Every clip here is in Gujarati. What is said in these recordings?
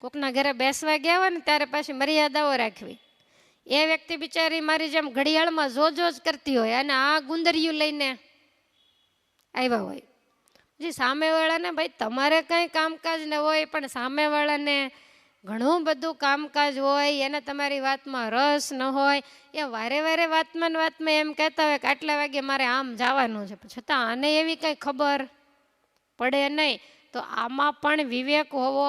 કોકના ઘરે બેસવા ગયા હોય ને ત્યારે પાછી મર્યાદાઓ રાખવી. એ વ્યક્તિ બિચારી મારી જેમ ઘડિયાળમાં જોજ કરતી હોય અને આ ગુંદરિયું લઈને આવ્યા હોય. પછી સામેવાળાને ભાઈ તમારે કંઈ કામકાજ ન હોય પણ સામેવાળાને ઘણું બધું કામકાજ હોય, એને તમારી વાતમાં રસ ન હોય, એ વારે વારે વાતમાં એમ કહેતા હોય કે આટલા વાગે મારે આમ જવાનું છે, છતાં આને એવી કંઈ ખબર પડે નહીં. તો આમાં પણ વિવેક હોવો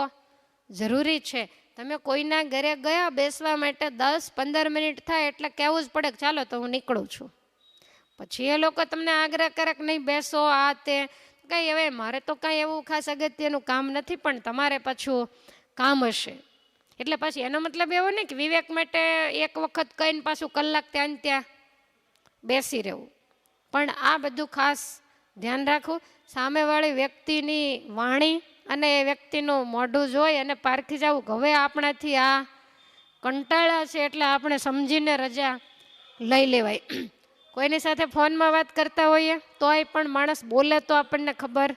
જરૂરી છે. તમે કોઈના ઘરે ગયા બેસવા માટે 10-15 મિનિટ થાય એટલે કહેવું જ પડે કે ચાલો તો હું નીકળું છું. પછી એ લોકો તમને આગ્રહ કરે કે નહીં બેસો આ તે, કંઈ હવે મારે તો કાંઈ એવું ખાસ અગત્યનું કામ નથી પણ તમારે પાછું કામ હશે. એટલે પછી એનો મતલબ એવો નહીં કે વિવેક માટે એક વખત કહીને પાછું કલાક ત્યાં બેસી રહેવું. પણ આ બધું ખાસ ધ્યાન રાખવું. સામેવાળી વ્યક્તિની વાણી અને એ વ્યક્તિનું મોઢું જોઈ અને પારખી જવું કે હવે આપણાથી આ કંટાળા છે એટલે આપણે સમજીને રજા લઈ લેવાય. કોઈની સાથે ફોનમાં વાત કરતા હોઈએ તોય પણ માણસ બોલે તો આપણને ખબર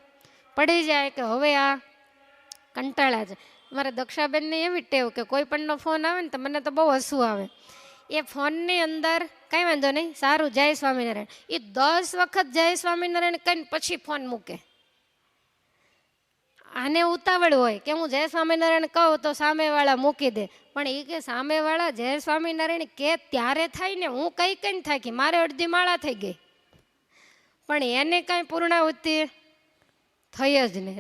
પડી જાય કે હવે આ કંટાળા છે. મારા દક્ષાબેનને એવી ટેવ કે કોઈ પણનો ફોન આવે ને તો મને તો બહુ હસવું આવે. એ ફોનની અંદર કંઈ વાંધો નહીં, સારું જય સ્વામિનારાયણ, એ 10 વખત જય સ્વામિનારાયણ કહીને પછી ફોન મૂકે. આને ઉતાવળ હોય કે હું જય સ્વામિનારાયણ કહું તો સામેવાળા મૂકી દે, પણ એ કે સામેવાળા જય સ્વામિનારાયણ કે ત્યારે થાય ને, હું કઈ થાય કે મારે અડધી માળા થઈ ગઈ, પણ એને કાંઈ પૂર્ણાહુતિ થઈ જ નહીં.